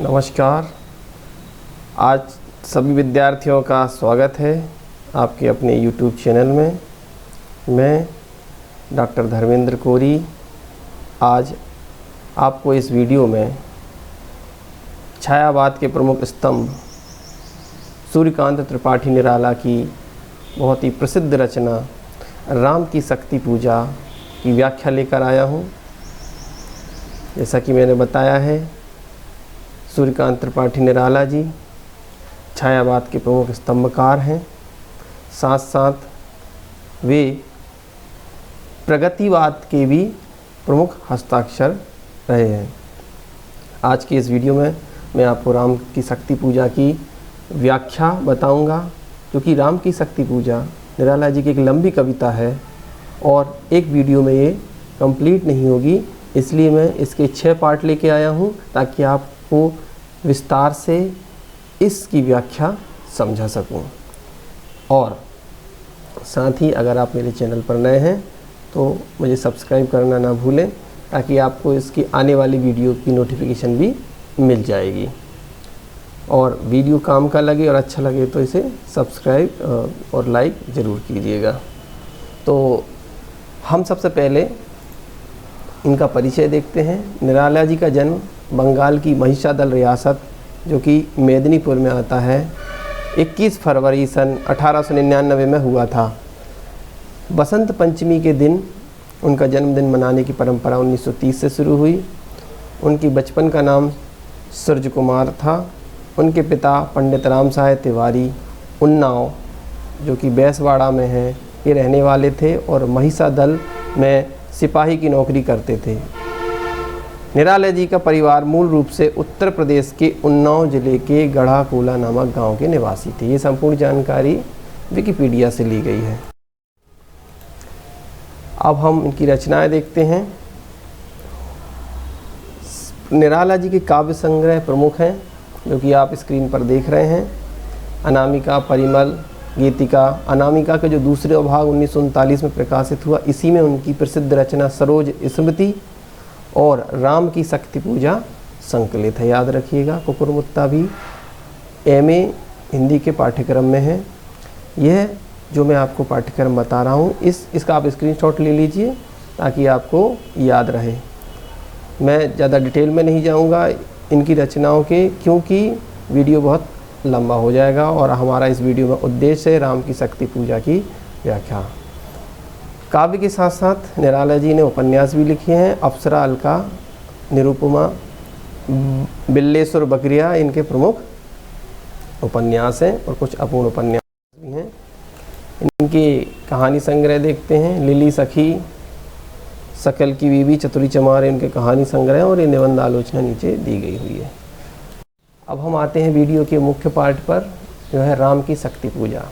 नमस्कार। आज सभी विद्यार्थियों का स्वागत है आपके अपने YouTube चैनल में। मैं डॉक्टर धर्मेंद्र कोरी आज आपको इस वीडियो में छायावाद के प्रमुख स्तंभ सूर्यकांत त्रिपाठी निराला की बहुत ही प्रसिद्ध रचना राम की शक्ति पूजा की व्याख्या लेकर आया हूँ। जैसा कि मैंने बताया है, सूर्यकांत त्रिपाठी निराला जी छायावाद के प्रमुख स्तंभकार हैं। साथ साथ वे प्रगतिवाद के भी प्रमुख हस्ताक्षर रहे हैं। आज की इस वीडियो में मैं आपको राम की शक्ति पूजा की व्याख्या बताऊंगा, क्योंकि राम की शक्ति पूजा निराला जी की एक लंबी कविता है और एक वीडियो में ये कंप्लीट नहीं होगी, इसलिए मैं इसके 6 पार्ट लेके आया हूँ ताकि आपको विस्तार से इसकी व्याख्या समझा सकूं। और साथ ही अगर आप मेरे चैनल पर नए हैं तो मुझे सब्सक्राइब करना ना भूलें, ताकि आपको इसकी आने वाली वीडियो की नोटिफिकेशन भी मिल जाएगी। और वीडियो काम का लगे और अच्छा लगे तो इसे सब्सक्राइब और लाइक ज़रूर कीजिएगा। तो हम सबसे पहले इनका परिचय देखते हैं। निराला जी का जन्म बंगाल की महिषादल रियासत, जो कि मेदिनीपुर में आता है, 21 फरवरी सन 1899 में हुआ था। बसंत पंचमी के दिन उनका जन्मदिन मनाने की परंपरा 1930 से शुरू हुई। उनकी बचपन का नाम सूर्य कुमार था। उनके पिता पंडित राम साहेब तिवारी उन्नाव, जो कि बैसवाड़ा में है, ये रहने वाले थे और महिषादल में सिपाही की नौकरी करते थे। निराला जी का परिवार मूल रूप से उत्तर प्रदेश के उन्नाव जिले के गढ़ाकोला नामक गांव के निवासी थे। ये संपूर्ण जानकारी विकिपीडिया से ली गई है। अब हम इनकी रचनाएं देखते हैं। निराला जी के काव्य संग्रह प्रमुख हैं, जो कि आप स्क्रीन पर देख रहे हैं। अनामिका, परिमल, गीतिका। अनामिका के जो दूसरे भाग 1939 में प्रकाशित हुआ, इसी में उनकी प्रसिद्ध रचना सरोज स्मृति और राम की शक्ति पूजा संकलित है। याद रखिएगा, कुकुरमुत्ता भी MA हिंदी के पाठ्यक्रम में है। यह जो मैं आपको पाठ्यक्रम बता रहा हूँ, इसका आप स्क्रीनशॉट ले लीजिए ताकि आपको याद रहे। मैं ज़्यादा डिटेल में नहीं जाऊँगा इनकी रचनाओं के, क्योंकि वीडियो बहुत लंबा हो जाएगा और हमारा इस वीडियो में उद्देश्य है राम की शक्ति पूजा की व्याख्या। काव्य के साथ साथ निराला जी ने उपन्यास भी लिखे हैं। अप्सरा, अलका, निरुपमा, बिल्लेश्वर बकरिया इनके प्रमुख उपन्यास हैं और कुछ अपूर्ण उपन्यास भी हैं। इनके कहानी संग्रह देखते हैं। लिली सखी, सकल की बीवी, चतुरी चमार इनके कहानी संग्रह और ये निबंध आलोचना नीचे दी गई हुई है। अब हम आते हैं वीडियो के मुख्य पार्ट पर, जो है राम की शक्ति पूजा।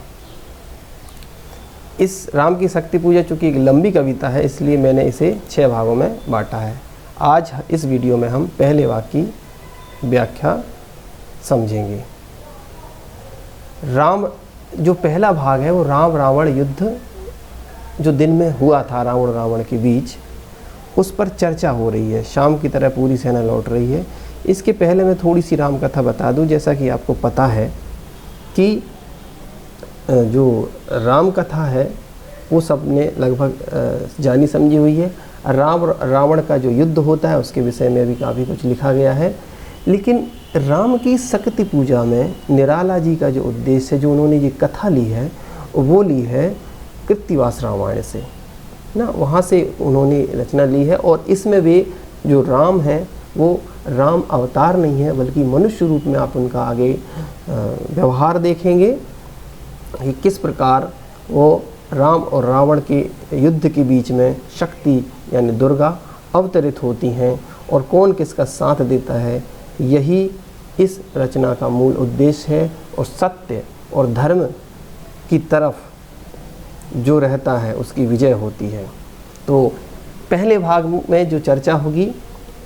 इस राम की शक्ति पूजा चूँकि एक लंबी कविता है, इसलिए मैंने इसे 6 भागों में बांटा है। आज इस वीडियो में हम पहले भाग की व्याख्या समझेंगे। राम जो पहला भाग है वो राम रावण युद्ध जो दिन में हुआ था रावण रावण के बीच, उस पर चर्चा हो रही है। शाम की तरह पूरी सेना लौट रही है। इसके पहले मैं थोड़ी सी राम कथा बता दूं। जैसा कि आपको पता है कि जो राम कथा है वो सबने लगभग जानी समझी हुई है। राम रावण का जो युद्ध होता है उसके विषय में भी काफ़ी कुछ लिखा गया है। लेकिन राम की शक्ति पूजा में निराला जी का जो उद्देश्य है, जो उन्होंने ये कथा ली है, वो ली है कृत्तिवास रामायण से ना, वहाँ से उन्होंने रचना ली है। और इसमें वे जो राम है वो राम अवतार नहीं है, बल्कि मनुष्य रूप में आप उनका आगे व्यवहार देखेंगे कि किस प्रकार वो राम और रावण के युद्ध के बीच में शक्ति यानी दुर्गा अवतरित होती हैं और कौन किसका साथ देता है। यही इस रचना का मूल उद्देश्य है। और सत्य और धर्म की तरफ जो रहता है उसकी विजय होती है। तो पहले भाग में जो चर्चा होगी,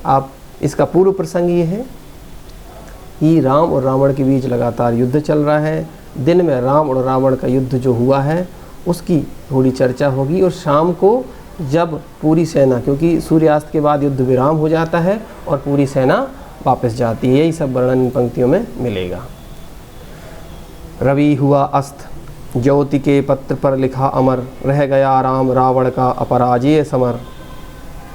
आप इसका पूर्व प्रसंग ये है कि राम और रावण के बीच लगातार युद्ध चल रहा है। दिन में राम और रावण का युद्ध जो हुआ है उसकी थोड़ी चर्चा होगी, और शाम को जब पूरी सेना, क्योंकि सूर्यास्त के बाद युद्ध विराम हो जाता है और पूरी सेना वापस जाती है। यही सब वर्णन इन पंक्तियों में मिलेगा। रवि हुआ अस्त, ज्योति के पत्र पर लिखा अमर, रह गया राम रावण का अपराजेय समर।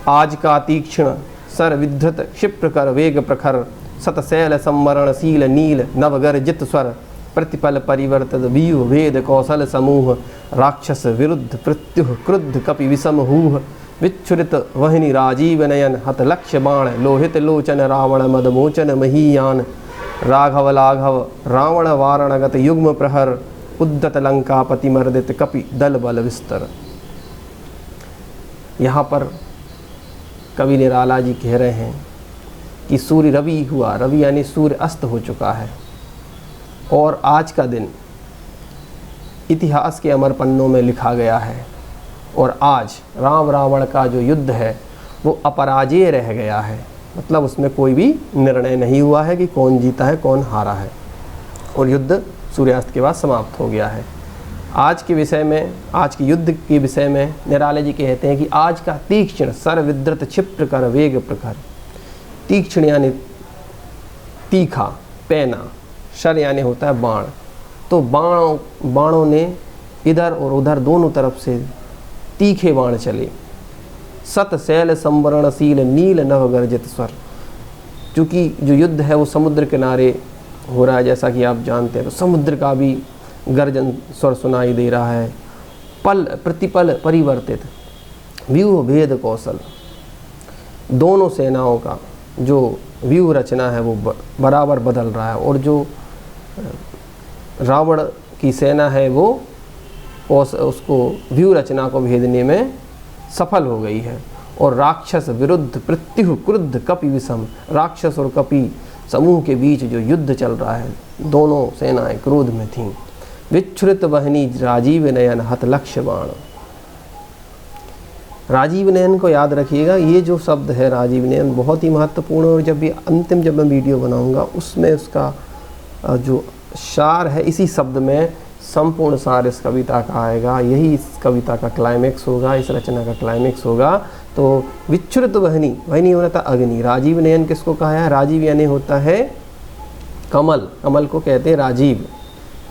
आज का तीक्ष्ण सर विधृत क्षिप्र कर वेग प्रखर, सतशैल संवरण शील नील नवगर्जित स्वर। प्रतिपल परिवर्तित व्यूह भेद कौशल समूह, राक्षस विरुद्ध प्रत्युह क्रुद्ध कपि विषम हूह। विच्छुरित वहनि राजीव नयन, हत लक्ष्य बाण लोहित लोचन, रावण मदमोचन महीयान। राघव लाघव रावण वारणगत युग्म प्रहर, उद्दत लंका पति मर्दित कपि दल बल विस्तर। यहाँ पर कवि निराला जी कह रहे हैं कि सूर्य रवि हुआ, रवि यानी सूर्य अस्त हो चुका है, और आज का दिन इतिहास के अमर पन्नों में लिखा गया है। और आज राम रावण का जो युद्ध है वो अपराजेय रह गया है, मतलब उसमें कोई भी निर्णय नहीं हुआ है कि कौन जीता है कौन हारा है, और युद्ध सूर्यास्त के बाद समाप्त हो गया है। आज के विषय में, आज के युद्ध के विषय में निराले जी कहते हैं कि आज का तीक्ष्ण सर विद्रत क्षिप्र कर वेग प्रखर। तीक्ष्ण यानी तीखा, पैना, शर यानी होता है बाण, तो बाणों ने इधर और उधर दोनों तरफ से तीखे बाण चले। सत शैल संवरणशील नील नवगर्जित स्वर। चूँकि जो युद्ध है वो समुद्र किनारे हो रहा है, जैसा कि आप जानते हैं, तो समुद्र का भी गर्जन स्वर सुनाई दे रहा है। पल प्रतिपल परिवर्तित व्यूह भेद कौशल, दोनों सेनाओं का जो व्यूह रचना है वो बराबर बदल रहा है, और जो रावण की सेना है वो उसको व्यूह रचना को भेदने में सफल हो गई है। और राक्षस विरुद्ध प्रत्युह क्रुद्ध कपि विषम, राक्षस और कपि समूह के बीच जो युद्ध चल रहा है, दोनों सेनाएं क्रोध में थीं। विच्छुरित वहनी राजीव नयन हत लक्ष्य बाण। राजीव नयन को याद रखिएगा, ये जो शब्द है राजीव नयन बहुत ही महत्वपूर्ण, और जब भी जब मैं वीडियो बनाऊंगा उसमें उसका जो सार है, इसी शब्द में संपूर्ण सार इस कविता का आएगा। यही इस कविता का क्लाइमेक्स होगा, इस रचना का क्लाइमेक्स होगा। तो विच्छुरित वहनी, वहनी होता है अग्नि, राजीव नयन किसको कहा है? राजीव यानी होता है कमल, कमल को कहते हैं राजीव।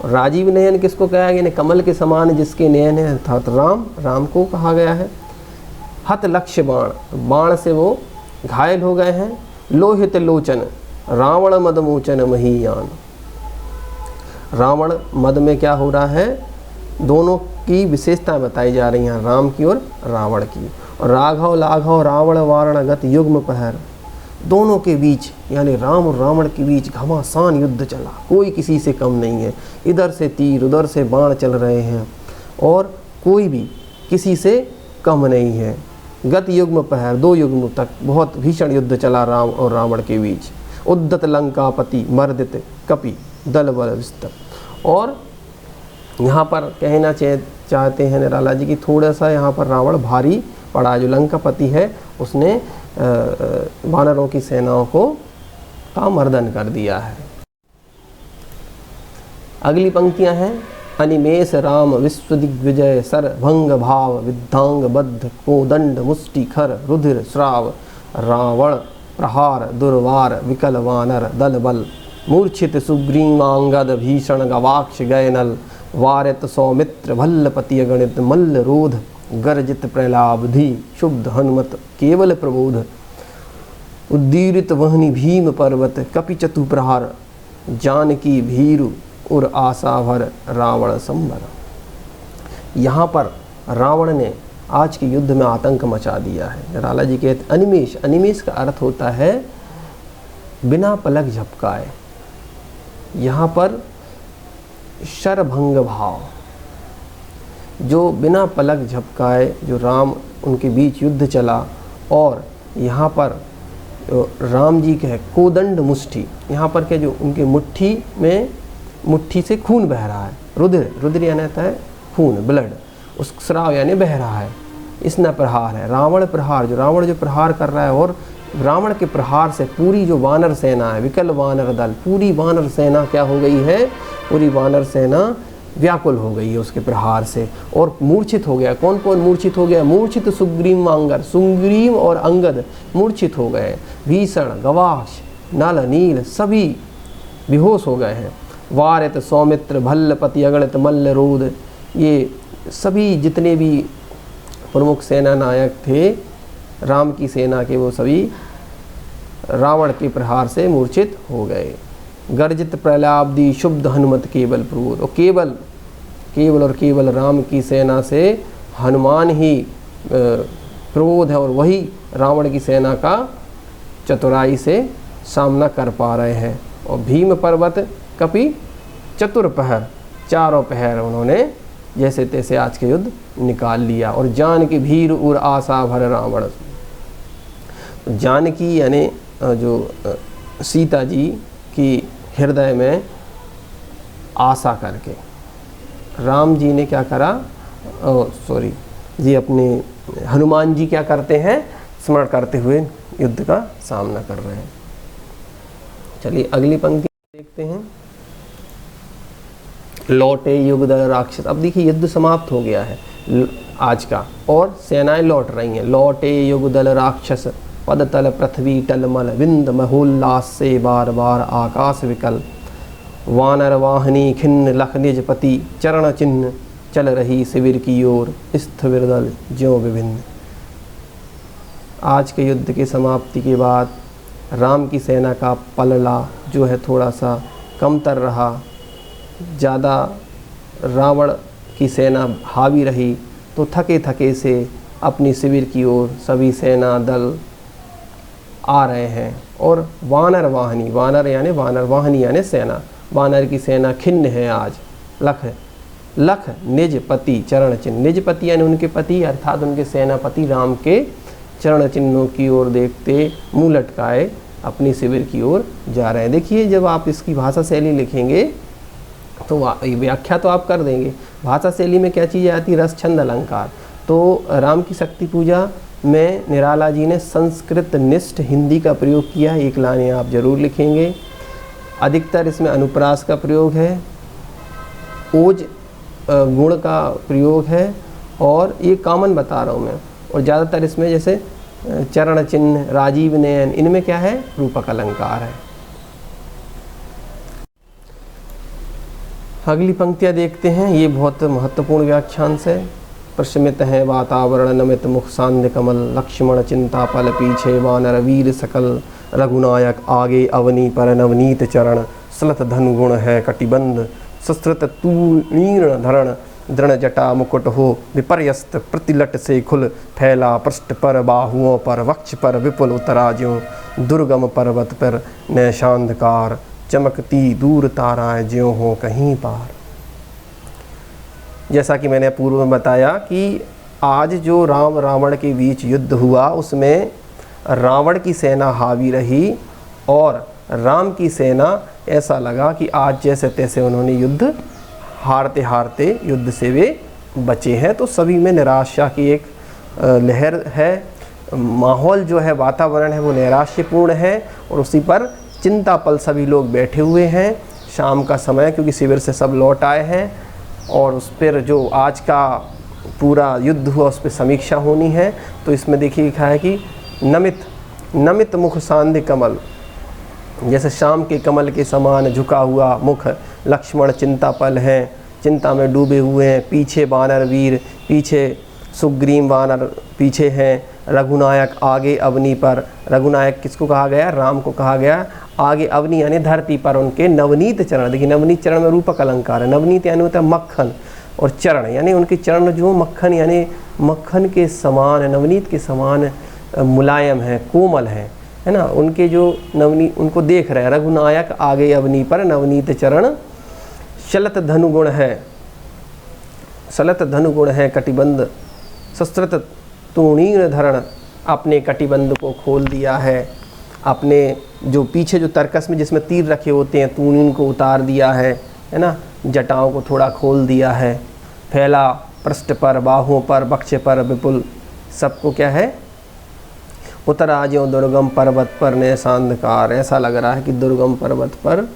राजीव नयन किसको कहा है? यानी कमल के समान जिसके नयन है, अर्थात राम, राम को कहा गया है। हत लक्ष्य बाण, बाण से वो घायल हो गए हैं। लोहित लोचन रावण मदमोचन महीयान, रावण मद में क्या हो रहा है? दोनों की विशेषताएं बताई जा रही हैं, राम की और रावण की। और राघव लाघव रावण वारणगत युग्म प्रहर, दोनों के बीच यानी राम और रावण के बीच घमासान युद्ध चला, कोई किसी से कम नहीं है। इधर से तीर उधर से बाण चल रहे हैं, और कोई भी किसी से कम नहीं है। गत युग्म प्रहर, 2 युग्म तक बहुत भीषण युद्ध चला राम और रावण के बीच। उद्दत लंकापति मर्दित कपि दल बल विस्तर। और यहाँ पर कहना चाहते हैं निराला जी कि थोड़ा सा यहाँ पर रावण भारी पड़ा। जो लंकापति है उसने वानरों की सेनाओं का मर्दन कर दिया है। अगली पंक्तियाँ हैं, अनिमेष राम विश्व दिग्विजय सर भंग भाव विद्धांग बद्ध कोदंड मुष्टि खर रुधिर श्राव रावण प्रहार दुर्वार विकल वानर दल बल मूर्छित सुग्रीवांगद भीषण गवाक्ष गयनल वारित सौमित्र भल्लपति अगणित मल्ल रोध गर्जित प्रलाब्धि शुद्ध हनुमत केवल प्रबोध उद्दीरित वहनि भीम पर्वत कपि चतु प्रहार जानकी भीरु उर आशा भर रावण संबर। यहाँ पर रावण ने आज के युद्ध में आतंक मचा दिया है। निराला जी कहते अनिमेष, अनिमेष का अर्थ होता है बिना पलक झपकाए। यहाँ पर शरभंग भाव, जो बिना पलक झपकाए जो राम उनके बीच युद्ध चला, और यहाँ पर राम जी के कोदंड मुष्टि, यहाँ पर के जो उनके मुट्ठी से खून बह रहा है। रुधिर, रुधिर यानी आता है खून, ब्लड, उस श्राव यानी बह रहा है। इसना प्रहार है रावण प्रहार, जो रावण जो प्रहार कर रहा है, और रावण के प्रहार से पूरी जो वानर सेना है, विकल वानर दल, पूरी वानर सेना क्या हो गई है? पूरी वानर सेना व्याकुल हो गई है उसके प्रहार से, और मूर्छित हो गया। कौन कौन मूर्छित हो गया? मूर्छित सुग्रीव वांगर, सुग्रीव और अंगद मूर्छित हो गए। भीषण गवाक्ष नल नील सभी बेहोश हो गए हैं। वारित सौमित्र भल्लपति अगणित मल्ल रोध, ये सभी जितने भी प्रमुख सेना नायक थे राम की सेना के, वो सभी रावण के प्रहार से मूर्छित हो गए। गर्जित प्रलाब्धि शुद्ध हनुमत केवल प्रबोध, और केवल राम की सेना से हनुमान ही प्रबोध है, और वही रावण की सेना का चतुराई से सामना कर पा रहे हैं। और भीम पर्वत कपि चतुर्पहर, चारों पहर उन्होंने जैसे तैसे आज के युद्ध निकाल लिया। और जानकी भीर उर आशा भर रावण, जानकी यानी जो सीता जी की हृदय में आशा करके राम जी ने क्या करा, अपने हनुमान जी क्या करते हैं, स्मरण करते हुए युद्ध का सामना कर रहे हैं। चलिए अगली पंक्ति देखते हैं। लौटे युगदल राक्षस, अब देखिए युद्ध समाप्त हो गया है आज का और सेनाएं लौट रही हैं। लौटे युगदल राक्षस पदतल पृथ्वी टलमल, विंद महोल्लास से बार बार आकाश विकल, वानर वाहनी खिन्न लख निज पति, चरण चिन्ह चल रही शिविर की ओर, स्थिर दल ज्यों विभिन्न। आज के युद्ध की समाप्ति के बाद राम की सेना का पलड़ा जो है थोड़ा सा कमतर रहा, ज़्यादा रावण की सेना हावी रही, तो थके थके से अपनी शिविर की ओर सभी सेना दल आ रहे हैं। और वानर वाहनी, वानर यानी वानर वाहनी यानी सेना, वानर की सेना खिन्न है आज। लख निज पति चरण चिन्ह, निज पति यानी उनके पति अर्थात उनके सेनापति राम के चरण चिन्हों की ओर देखते मुँह लटकाए अपनी शिविर की ओर जा रहे हैं। देखिए जब आप इसकी भाषा शैली लिखेंगे तो व्याख्या तो आप कर देंगे, भाषा शैली में क्या चीज़ें आती, रस छंद अलंकार। तो राम की शक्ति पूजा में निराला जी ने संस्कृत निष्ठ हिंदी का प्रयोग किया है, एक लाइन आप जरूर लिखेंगे। अधिकतर इसमें अनुप्रास का प्रयोग है, ओज गुण का प्रयोग है, और ये कॉमन बता रहा हूँ मैं। और ज़्यादातर इसमें जैसे चरण चिन्ह, राजीव नयन, इनमें क्या है, रूपक अलंकार है। अगली पंक्तियाँ देखते हैं, ये बहुत महत्वपूर्ण व्याख्यांश है। प्रशमित है वातावरण नमित मुख सांध्य कमल, लक्ष्मण चिंता पल पीछे वानर वीर सकल, रघुनायक आगे अवनी पर नवनीत चरण, सलत धनु गुण है कटिबंध, सस्त्रत तूणीर्ण धरण, दृढ़ जटा मुकुट हो विपर्यस्त, प्रतिलट से खुल फैला, पृष्ठ पर बाहुओं पर वक्ष पर विपुल उतरा ज्यों, दुर्गम पर्वत पर नैशांधकार, चमकती दूर ताराएं ज्यों हो कहीं पार। जैसा कि मैंने पूर्व में बताया कि आज जो राम रावण के बीच युद्ध हुआ उसमें रावण की सेना हावी रही और राम की सेना ऐसा लगा कि आज जैसे तैसे उन्होंने युद्ध हारते हारते युद्ध से वे बचे हैं। तो सभी में निराशा की एक लहर है, माहौल जो है, वातावरण है वो नैराश्यपूर्ण है, और उसी पर चिंता पल सभी लोग बैठे हुए हैं। शाम का समय क्योंकि शिविर से सब लौट आए हैं और उस पर जो आज का पूरा युद्ध हुआ उस पर समीक्षा होनी है। तो इसमें देखिए लिखा है कि नमित मुख सांध्य कमल, जैसे शाम के कमल के समान झुका हुआ मुख, लक्ष्मण चिंता पल हैं, चिंता में डूबे हुए हैं, पीछे वानर वीर, पीछे सुग्रीव वानर पीछे हैं, रघुनायक आगे अवनी पर, रघुनायक किसको कहा गया, राम को कहा गया, आगे अवनी यानी धरती पर उनके नवनीत चरण। देखिए नवनीत चरण में रूपक अलंकार है, नवनीत यानी होता है मक्खन, और चरण यानी उनके चरण जो मक्खन यानी मक्खन के समान, नवनीत के समान मुलायम है, कोमल है ना, उनके जो नवनीत उनको देख रहे हैं। रघुनायक आगे अवनी पर नवनीत चरण, शलत धनुगुण है कटिबंध, सस्त्रत तूणीर्ण धरण, अपने कटिबंध को खोल दिया है, अपने जो पीछे जो तरकस में जिसमें तीर रखे होते हैं तूणीन को उतार दिया है ना, जटाओं को थोड़ा खोल दिया है, फैला पृष्ठ पर बाहों पर वक्ष पर विपुल, सबको क्या है, उतरा ज्यों दुर्गम पर्वत पर नैशा अंधकार। ऐसा लग रहा है कि दुर्गम पर्वत पर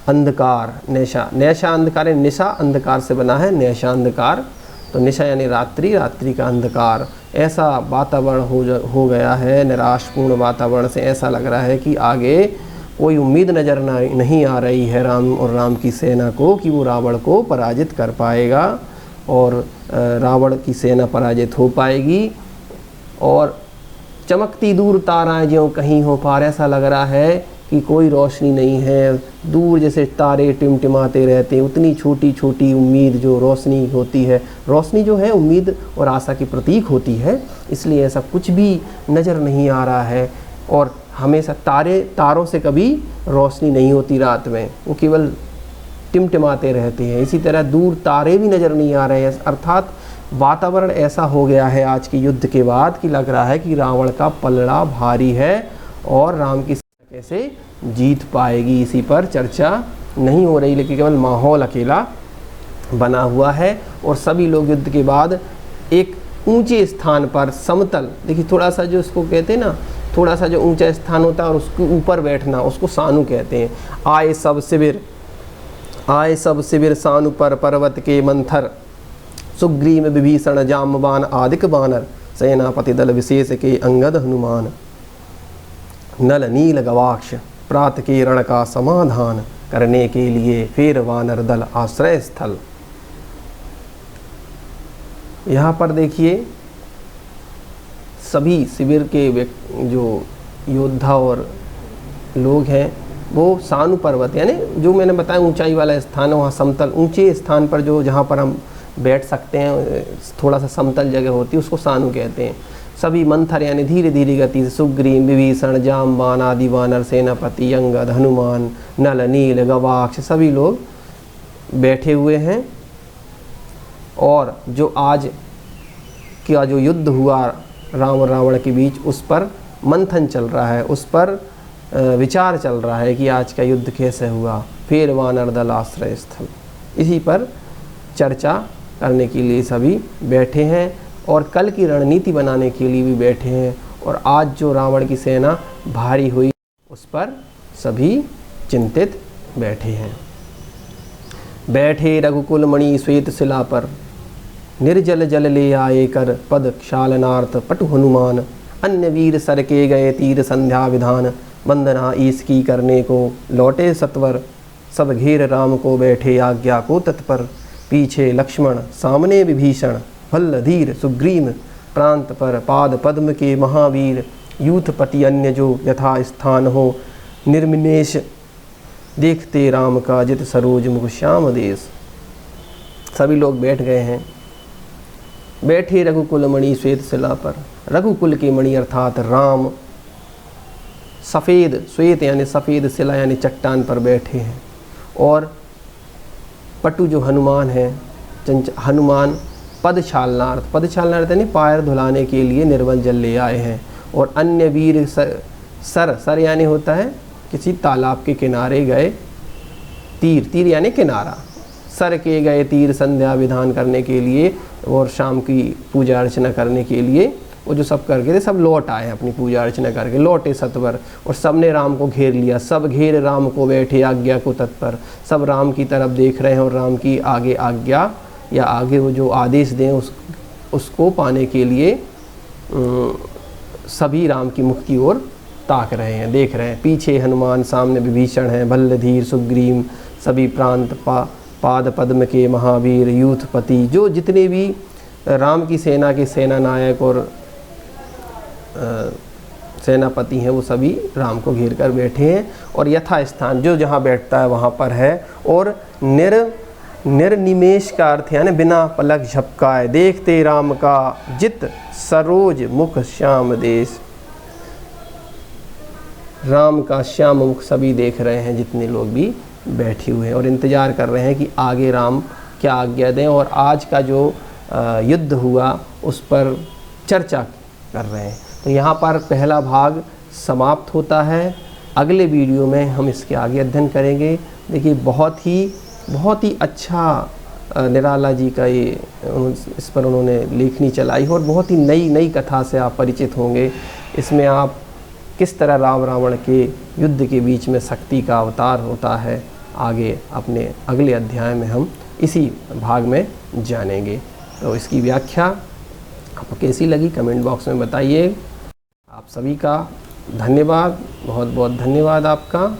अंधकार, नैशा अंधकार, निशा अंधकार से बना है नैशा अंधकार, तो निशा यानी रात्रि, रात्रि का अंधकार। ऐसा वातावरण हो गया है, निराशपूर्ण वातावरण से ऐसा लग रहा है कि आगे कोई उम्मीद नज़र नहीं आ रही है राम और राम की सेना को कि वो रावण को पराजित कर पाएगा और रावण की सेना पराजित हो पाएगी। और चमकती दूर ताराएं ज्यों कहीं हो पार, ऐसा लग रहा है कि कोई रोशनी नहीं है, दूर जैसे तारे टिमटिमाते रहते हैं। उतनी छोटी छोटी उम्मीद जो रोशनी होती है, रोशनी जो है उम्मीद और आशा की प्रतीक होती है, इसलिए ऐसा कुछ भी नज़र नहीं आ रहा है। और हमेशा तारों से कभी रोशनी नहीं होती रात में, वो केवल टिमटिमाते रहते हैं। इसी तरह दूर तारे भी नज़र नहीं आ रहे हैं, अर्थात वातावरण ऐसा हो गया है आज के युद्ध के बाद कि लग रहा है कि रावण का पलड़ा भारी है और राम की सेना कैसे जीत पाएगी, इसी पर चर्चा नहीं हो रही, लेकिन केवल माहौल अकेला बना हुआ है। और सभी लोग युद्ध के बाद एक ऊंचे स्थान पर समतल, देखिए थोड़ा सा जो इसको कहते हैं ना, थोड़ा सा जो ऊंचा स्थान होता है और उसके ऊपर बैठना, उसको सानु कहते हैं। आए सब शिविर सानु पर पर्वत के मंथर, सुग्रीव विभीषण जामवान आदिक बानर, सेनापति दल विशेष के अंगद हनुमान, नल नील गवाक्ष प्रात के रण का समाधान, करने के लिए फिर वानर दल आश्रय स्थल। यहाँ पर देखिए सभी शिविर के जो योद्धा और लोग हैं वो सानु पर्वत, यानी जो मैंने बताया ऊंचाई वाला स्थान है, वहाँ समतल ऊंचे स्थान पर जो जहाँ पर हम बैठ सकते हैं, थोड़ा सा समतल जगह होती है, उसको सानु कहते हैं। सभी मंथर यानी धीरे धीरे गति से सुग्रीव विभीषण जामवान आदि वानर, सेनापति अंगद हनुमान, नल नील गवाक्ष सभी लोग बैठे हुए हैं। और जो आज का जो युद्ध हुआ राम और रावण के बीच, उस पर मंथन चल रहा है, उस पर विचार चल रहा है कि आज का युद्ध कैसे हुआ। फिर वानर दल आश्रय स्थल, इसी पर चर्चा करने के लिए सभी बैठे हैं और कल की रणनीति बनाने के लिए भी बैठे हैं। और आज जो रावण की सेना भारी हुई उस पर सभी चिंतित बैठे हैं। बैठे रघुकुल मणि श्वेत शिला पर, निर्जल जल ले आए कर पद क्षालनार्थ पटु हनुमान, अन्य वीर सर के गए तीर संध्या विधान, वंदना ईश की करने को लौटे सत्वर, सब घेर राम को बैठे आज्ञा को तत्पर, पीछे लक्ष्मण सामने विभीषण, भल्ल धीर सुग्रीव प्रांत पर पाद पद्म के महावीर, यूथपति अन्य जो यथा स्थान हो, निर्मिनेश देखते राम का जित सरोज मुख श्याम देश। सभी लोग बैठ गए हैं। बैठे रघुकुल मणि श्वेत शिला पर, रघुकुल के मणि अर्थात राम सफ़ेद, श्वेत यानी सफ़ेद, शिला यानी चट्टान पर बैठे हैं। और पटु जो हनुमान है, हनुमान पद छालनार्थ यानी पैर धुलाने के लिए निर्मल जल ले आए हैं। और अन्य वीर सर यानी होता है किसी तालाब के किनारे गए, तीर यानी किनारा, सर के गए तीर संध्या विधान करने के लिए और शाम की पूजा अर्चना करने के लिए। वो जो सब करके थे सब लौट आए अपनी पूजा अर्चना करके, लौटे सत्वर और सब ने राम को घेर लिया। सब घेर राम को बैठे आज्ञा को तत्पर, सब राम की तरफ देख रहे हैं और राम की आगे आज्ञा या आगे वो जो आदेश दें उसको पाने के लिए सभी राम की मुख की ओर ताक रहे हैं, देख रहे हैं। पीछे हनुमान, सामने विभीषण हैं, भल्ल धीर सुग्रीव, सभी प्रांत पाद पद्म के महावीर, यूथपति जो जितने भी राम की सेना के सेना नायक और सेनापति हैं वो सभी राम को घेर कर बैठे हैं। और यथा स्थान जो जहाँ बैठता है वहाँ पर है। और निर्निमेष का अर्थ यानी बिना पलक झपकाए, देखते राम का जित सरोज मुख श्याम देश, राम का श्याम मुख सभी देख रहे हैं, जितने लोग भी बैठे हुए हैं और इंतज़ार कर रहे हैं कि आगे राम क्या आज्ञा दें। और आज का जो युद्ध हुआ उस पर चर्चा कर रहे हैं। तो यहाँ पर पहला भाग समाप्त होता है। अगले वीडियो में हम इसके आगे अध्ययन करेंगे। देखिए बहुत ही अच्छा निराला जी का ये इस पर उन्होंने लेखनी चलाई और बहुत ही नई कथा से आप परिचित होंगे। इसमें आप किस तरह राम रावण के युद्ध के बीच में शक्ति का अवतार होता है, आगे अपने अगले अध्याय में हम इसी भाग में जानेंगे। तो इसकी व्याख्या आपको कैसी लगी कमेंट बॉक्स में बताइए। आप सभी का धन्यवाद, बहुत बहुत धन्यवाद आपका।